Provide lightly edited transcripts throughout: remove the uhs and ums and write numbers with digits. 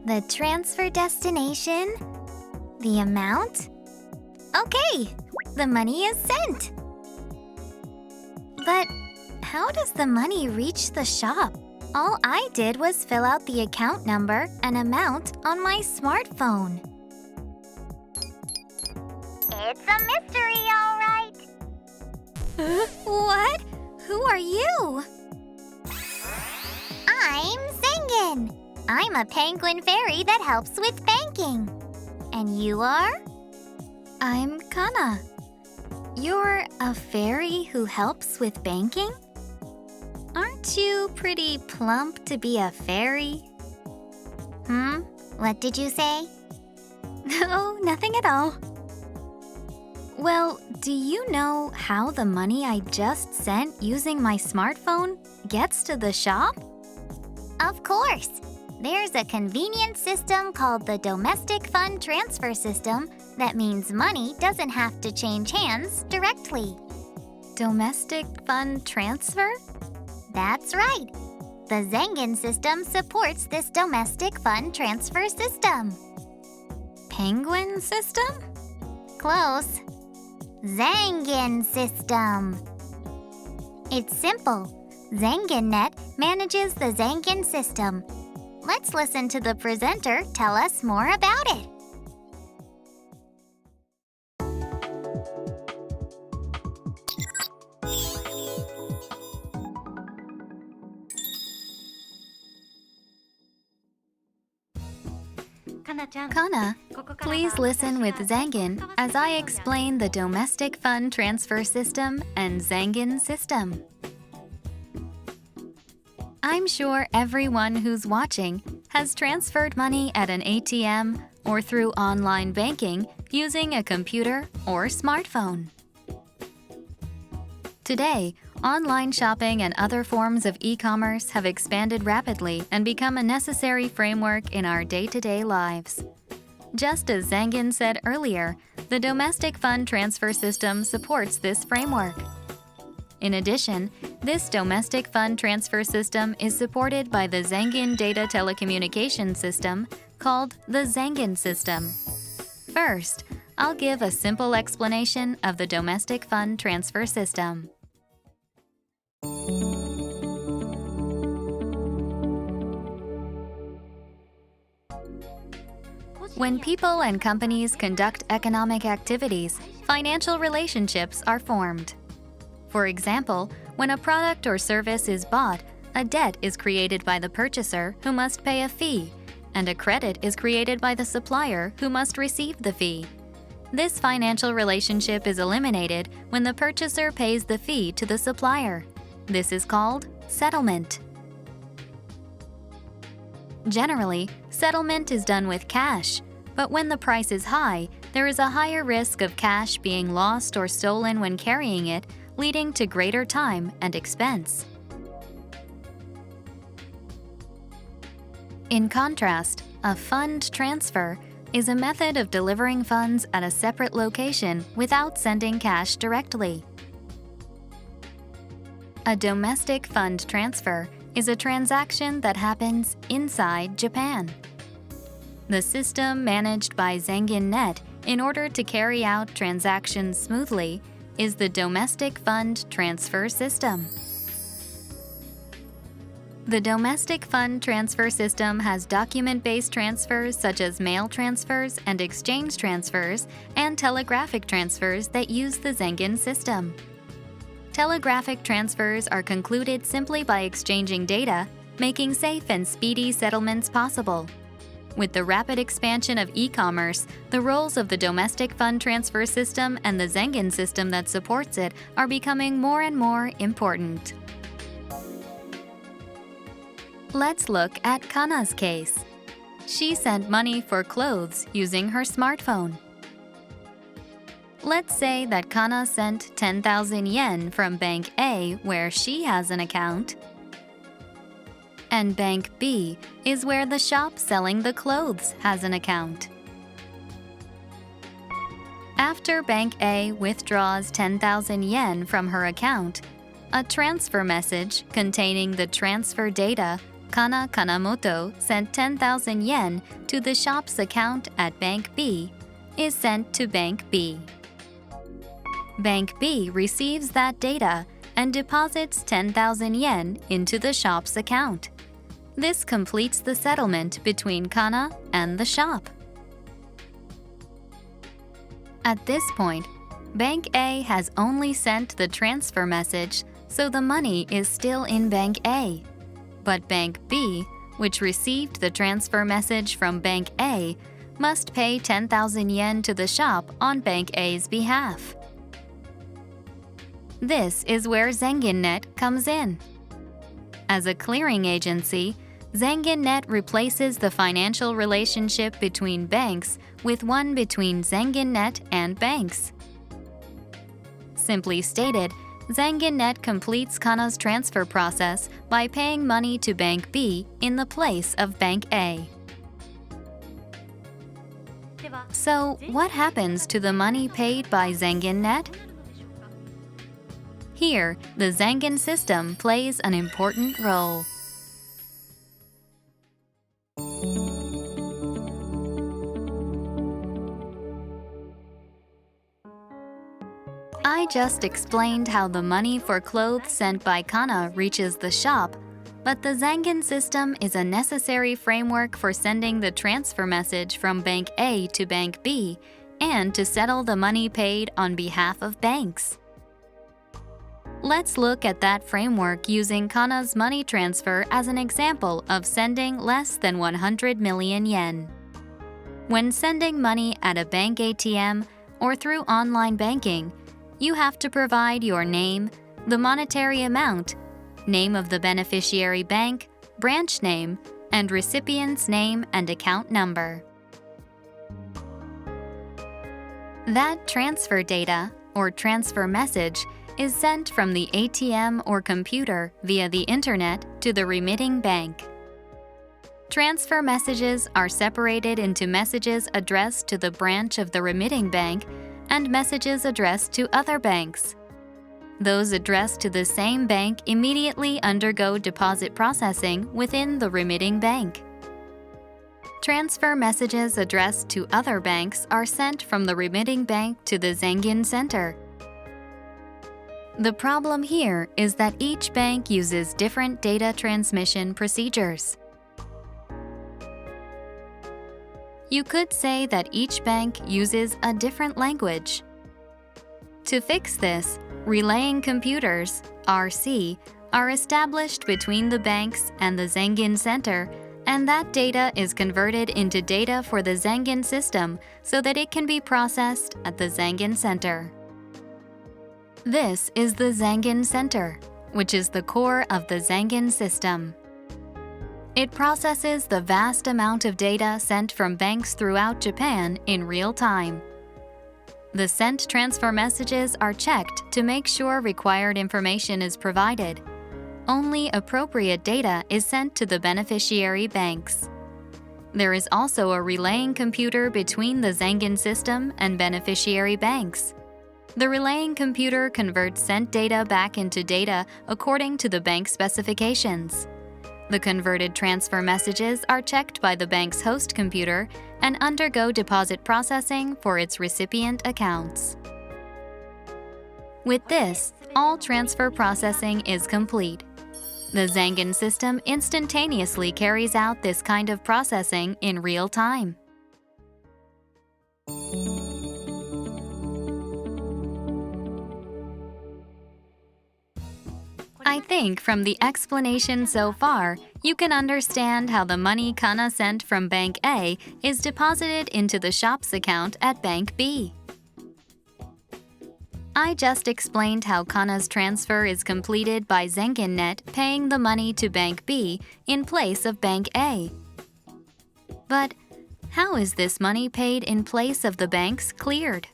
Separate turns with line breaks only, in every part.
The transfer destination? The amount? Okay, the money is sent. But how does the money reach the shop? All I did was fill out the account number and amount on my smartphone.
It's a mystery, all right.
What? Who are you?
I'm Zengin. I'm a penguin fairy that helps with banking. And you are?
I'm Kana. You're a fairy who helps with banking? Aren't you pretty plump to be a fairy?
What did you say?
No, nothing at all. Well, do you know how the money I just sent using my smartphone gets to the shop?
Of course. There's a convenient system called the Domestic Fund Transfer System that means money doesn't have to change hands directly.
Domestic fund transfer?
That's right. The Zengin system supports this domestic fund transfer system.
Penguin system?
Close. Zengin system. It's simple. ZenginNet manages the Zengin system. Let's listen to the presenter tell us more about it.
Kana, please listen with Zengin as I explain the Domestic Fund Transfer System and Zengin system. I'm sure everyone who's watching has transferred money at an ATM or through online banking using a computer or smartphone. Today, online shopping and other forms of e-commerce have expanded rapidly and become a necessary framework in our day-to-day lives. Just as Zengin said earlier, the Domestic Fund Transfer System supports this framework. In addition, this Domestic Fund Transfer System is supported by the Zengin Data Telecommunication System called the Zengin System. First, I'll give a simple explanation of the Domestic Fund Transfer System. When people and companies conduct economic activities, financial relationships are formed. For example, when a product or service is bought, a debt is created by the purchaser who must pay a fee, and a credit is created by the supplier who must receive the fee. This financial relationship is eliminated when the purchaser pays the fee to the supplier. This is called settlement. Generally, settlement is done with cash, but when the price is high, there is a higher risk of cash being lost or stolen when carrying it, leading to greater time and expense. In contrast, a fund transfer is a method of delivering funds at a separate location without sending cash directly. A domestic fund transfer is a transaction that happens inside Japan. The system managed by ZenginNet in order to carry out transactions smoothly is the Domestic Fund Transfer System. The Domestic Fund Transfer System has document-based transfers such as mail transfers and exchange transfers and telegraphic transfers that use the Zengin system. Telegraphic transfers are concluded simply by exchanging data, making safe and speedy settlements possible. With the rapid expansion of e-commerce, the roles of the Domestic Fund Transfer System and the Zengin system that supports it are becoming more and more important. Let's look at Kana's case. She sent money for clothes using her smartphone. Let's say that Kana sent 10,000 yen from Bank A, where she has an account, and Bank B is where the shop selling the clothes has an account. After Bank A withdraws 10,000 yen from her account, a transfer message containing the transfer data Kana Kanamoto sent 10,000 yen to the shop's account at Bank B is sent to Bank B. Bank B receives that data and deposits 10,000 yen into the shop's account. This completes the settlement between Kana and the shop. At this point, Bank A has only sent the transfer message, so the money is still in Bank A. But Bank B, which received the transfer message from Bank A, must pay 10,000 yen to the shop on Bank A's behalf. This is where Zengin comes in. As a clearing agency, Zengin replaces the financial relationship between banks with one between Zengin and banks. Simply stated, Zengin completes Kana's transfer process by paying money to Bank B in the place of Bank A. So, what happens to the money paid by Zengin? Here, the Zengin system plays an important role. I just explained how the money for clothes sent by Kana reaches the shop, but the Zengin system is a necessary framework for sending the transfer message from Bank A to Bank B and to settle the money paid on behalf of banks. Let's look at that framework using Kana's money transfer as an example of sending less than 100 million yen. When sending money at a bank ATM or through online banking, you have to provide your name, the monetary amount, name of the beneficiary bank, branch name, and recipient's name and account number. That transfer data, or transfer message, is sent from the ATM or computer via the internet to the remitting bank. Transfer messages are separated into messages addressed to the branch of the remitting bank and messages addressed to other banks. Those addressed to the same bank immediately undergo deposit processing within the remitting bank. Transfer messages addressed to other banks are sent from the remitting bank to the Zengin Center. The problem here is that each bank uses different data transmission procedures. You could say that each bank uses a different language. To fix this, relaying computers, RC, are established between the banks and the Zengin Center, and that data is converted into data for the Zengin system so that it can be processed at the Zengin Center. This is the Zengin Center, which is the core of the Zengin system. It processes the vast amount of data sent from banks throughout Japan in real time. The sent transfer messages are checked to make sure required information is provided. Only appropriate data is sent to the beneficiary banks. There is also a relaying computer between the Zengin system and beneficiary banks. The relaying computer converts sent data back into data according to the bank specifications. The converted transfer messages are checked by the bank's host computer and undergo deposit processing for its recipient accounts. With this, all transfer processing is complete. The Zengin system instantaneously carries out this kind of processing in real time. I think from the explanation so far, you can understand how the money Kana sent from Bank A is deposited into the shop's account at Bank B. I just explained how Kana's transfer is completed by Zengin paying the money to Bank B in place of Bank A. But how is this money paid in place of the banks cleared?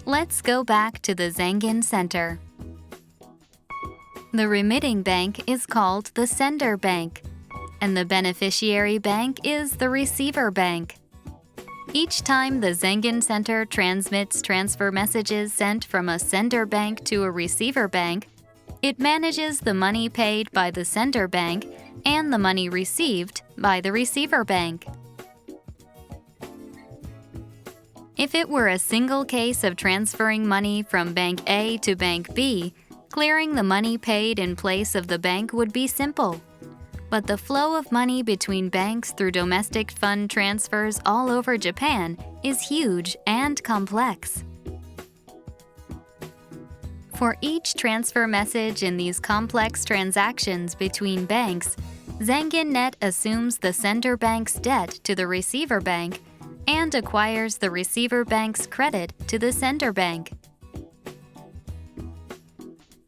Let's go back to the Zengin Center. The remitting bank is called the sender bank, and the beneficiary bank is the receiver bank. Each time the Zengin Center transmits transfer messages sent from a sender bank to a receiver bank, It manages the money paid by the sender bank and the money received by the receiver bank. If it were a single case of transferring money from Bank A to Bank B, clearing the money paid in place of the bank would be simple. But the flow of money between banks through domestic fund transfers all over Japan is huge and complex. For each transfer message in these complex transactions between banks, Zengin Net assumes the sender bank's debt to the receiver bank and acquires the receiver bank's credit to the sender bank.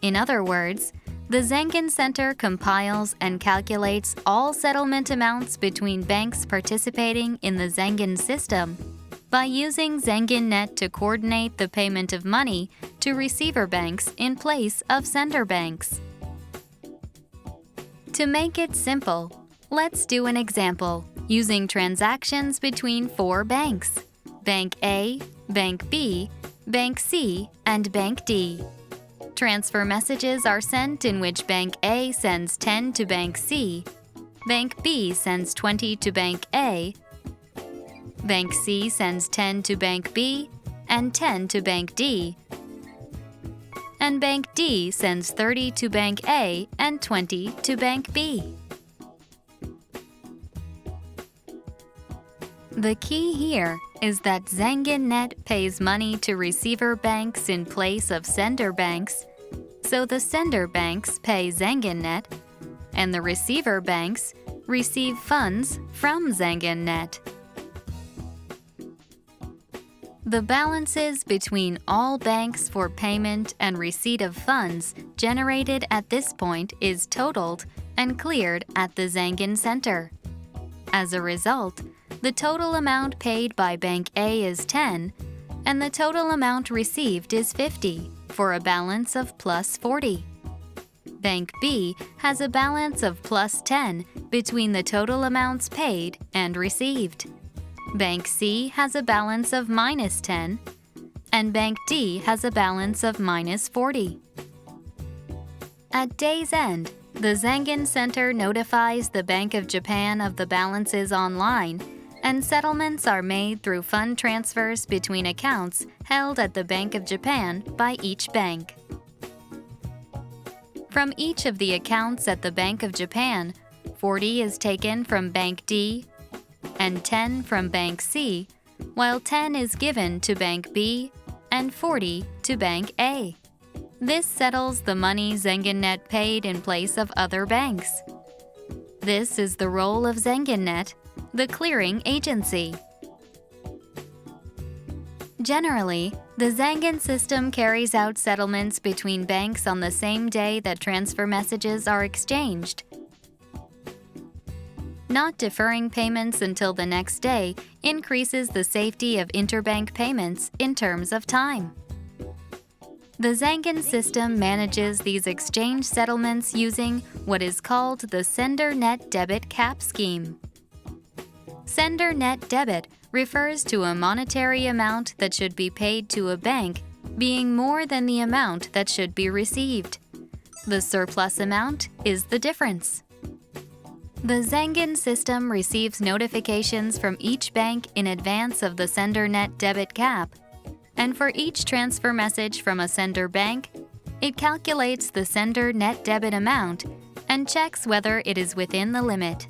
In other words, the Zengin Center compiles and calculates all settlement amounts between banks participating in the Zengin system by using Zengin Net to coordinate the payment of money to receiver banks in place of sender banks. To make it simple, let's do an example using transactions between 4 banks: Bank A, Bank B, Bank C, and Bank D. Transfer messages are sent in which Bank A sends 10 to Bank C, Bank B sends 20 to Bank A, Bank C sends 10 to Bank B and 10 to Bank D, and Bank D sends 30 to Bank A and 20 to Bank B. The key here is that Zengin Net pays money to receiver banks in place of sender banks, so the sender banks pay Zengin Net, and the receiver banks receive funds from Zengin Net. The balances between all banks for payment and receipt of funds generated at this point is totaled and cleared at the Zengin Center. As a result, the total amount paid by Bank A is 10, and the total amount received is 50, for a balance of plus 40. Bank B has a balance of plus 10 between the total amounts paid and received. Bank C has a balance of minus 10, and Bank D has a balance of minus 40. At day's end, the Zengin Center notifies the Bank of Japan of the balances online, and settlements are made through fund transfers between accounts held at the Bank of Japan by each bank. From each of the accounts at the Bank of Japan, 40 is taken from Bank D and 10 from Bank C, while 10 is given to Bank B and 40 to Bank A. This settles the money Zengin Net paid in place of other banks. This is the role of Zengin Net, the clearing agency. Generally, the Zengin system carries out settlements between banks on the same day that transfer messages are exchanged. Not deferring payments until the next day increases the safety of interbank payments in terms of time. The Zengin system manages these exchange settlements using what is called the Sender Net Debit Cap Scheme. Sender Net Debit refers to a monetary amount that should be paid to a bank being more than the amount that should be received. The surplus amount is the difference. The Zengin system receives notifications from each bank in advance of the Sender Net Debit Cap, and for each transfer message from a sender bank, it calculates the Sender Net Debit amount and checks whether it is within the limit.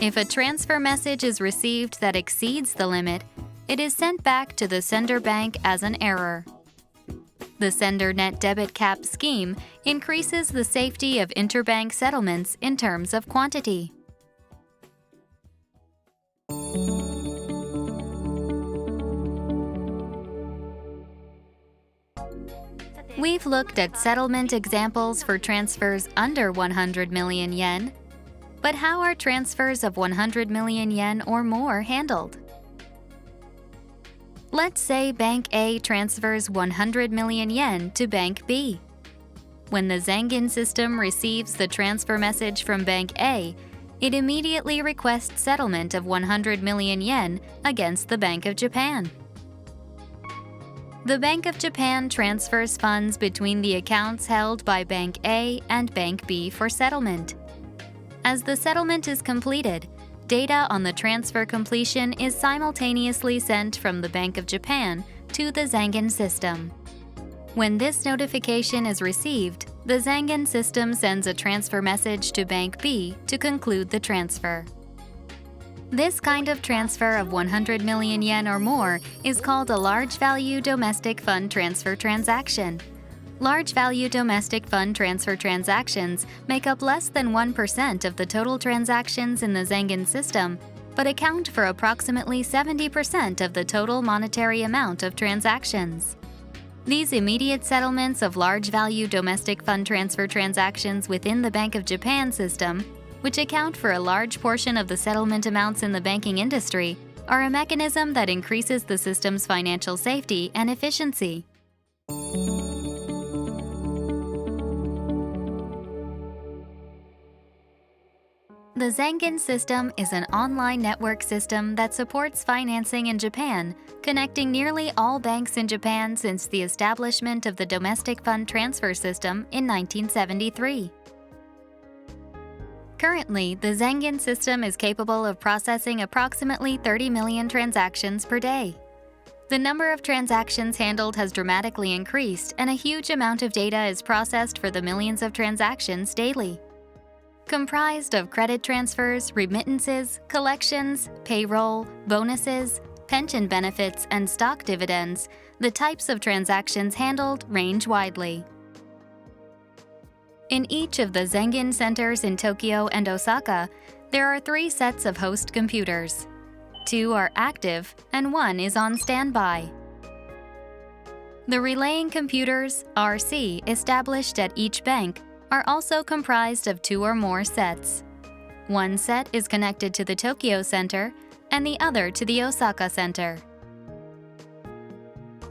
If a transfer message is received that exceeds the limit, it is sent back to the sender bank as an error. The Sender Net Debit Cap scheme increases the safety of interbank settlements in terms of quantity. We've looked at settlement examples for transfers under 100 million yen. But how are transfers of 100 million yen or more handled? Let's say Bank A transfers 100 million yen to Bank B. When the Zengin system receives the transfer message from Bank A, it immediately requests settlement of 100 million yen against the Bank of Japan. The Bank of Japan transfers funds between the accounts held by Bank A and Bank B for settlement. As the settlement is completed, data on the transfer completion is simultaneously sent from the Bank of Japan to the Zengin system. When this notification is received, the Zengin system sends a transfer message to Bank B to conclude the transfer. This kind of transfer of 100 million yen or more is called a large value domestic fund transfer transaction. Large value domestic fund transfer transactions make up less than 1% of the total transactions in the Zengin system, but account for approximately 70% of the total monetary amount of transactions. These immediate settlements of large value domestic fund transfer transactions within the Bank of Japan system, which account for a large portion of the settlement amounts in the banking industry, are a mechanism that increases the system's financial safety and efficiency. The Zengin system is an online network system that supports financing in Japan, connecting nearly all banks in Japan since the establishment of the domestic fund transfer system in 1973. Currently, the Zengin system is capable of processing approximately 30 million transactions per day. The number of transactions handled has dramatically increased, and a huge amount of data is processed for the millions of transactions daily. Comprised of credit transfers, remittances, collections, payroll, bonuses, pension benefits, and stock dividends, the types of transactions handled range widely. In each of the Zengin centers in Tokyo and Osaka, there are 3 sets of host computers. 2 are active, and 1 is on standby. The relaying computers, RC, established at each bank are also comprised of 2 or more sets. One set is connected to the Tokyo Center, and the other to the Osaka Center.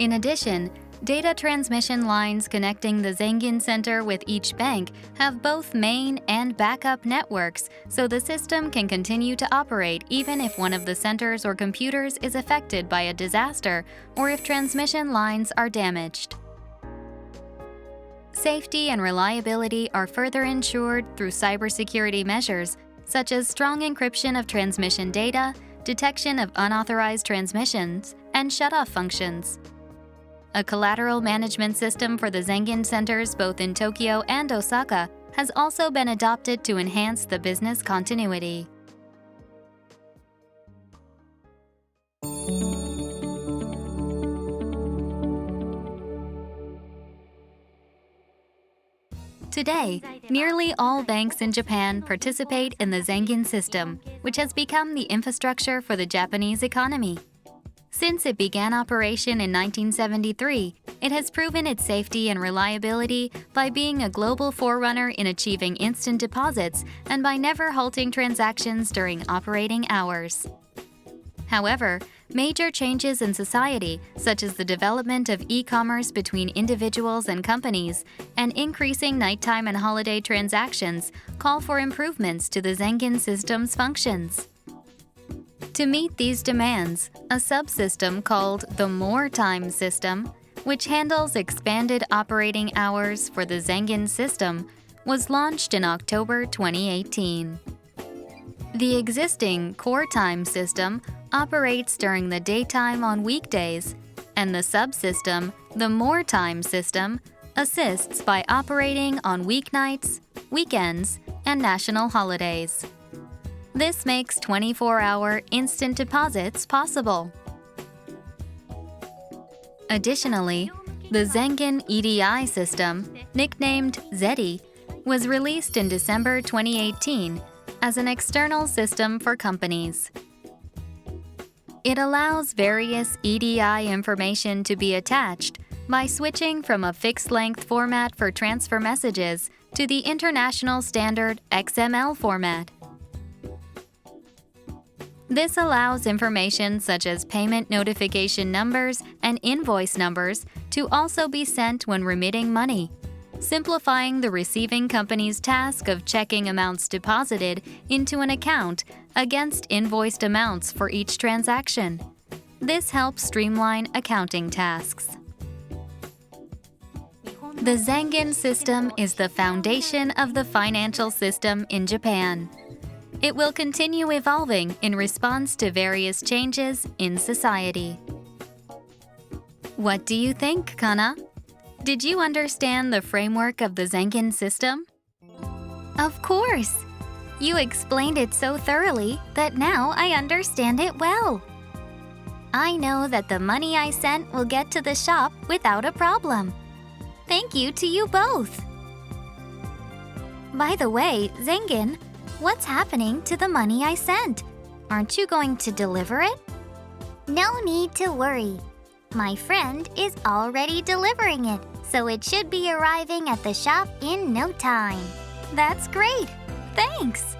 In addition, data transmission lines connecting the Zengin Center with each bank have both main and backup networks, so the system can continue to operate even if one of the centers or computers is affected by a disaster or if transmission lines are damaged. Safety and reliability are further ensured through cybersecurity measures such as strong encryption of transmission data, detection of unauthorized transmissions, and shut-off functions. A collateral management system for the Zengin centers both in Tokyo and Osaka has also been adopted to enhance the business continuity. Today, nearly all banks in Japan participate in the Zengin system, which has become the infrastructure for the Japanese economy. Since it began operation in 1973, it has proven its safety and reliability by being a global forerunner in achieving instant deposits and by never halting transactions during operating hours. However, major changes in society, such as the development of e-commerce between individuals and companies and increasing nighttime and holiday transactions, call for improvements to the Zengin system's functions. To meet these demands, a subsystem called the More Time system, which handles expanded operating hours for the Zengin system, was launched in October 2018. The existing Core Time system operates during the daytime on weekdays, and the subsystem, the More Time system, assists by operating on weeknights, weekends, and national holidays. This makes 24-hour instant deposits possible. Additionally, the Zenken Edi System, nicknamed ZEDI, was released in December 2018 as an external system for companies. It allows various EDI information to be attached by switching from a fixed-length format for transfer messages to the international standard XML format. This allows information such as payment notification numbers and invoice numbers to also be sent when remitting money, simplifying the receiving company's task of checking amounts deposited into an account against invoiced amounts for each transaction. This helps streamline accounting tasks. The Zengin system is the foundation of the financial system in Japan. It will continue evolving in response to various changes in society. What do you think, Kana? Did you understand the framework of the Zenken system? Of course! You explained it so thoroughly that now I understand it well. I know that the money I sent will get to the shop without a problem. Thank you to you both. By the way, Zengin, what's happening to the money I sent? Aren't you going to deliver it?
No need to worry. My friend is already delivering it, so it should be arriving at the shop in no time.
That's great! Thanks!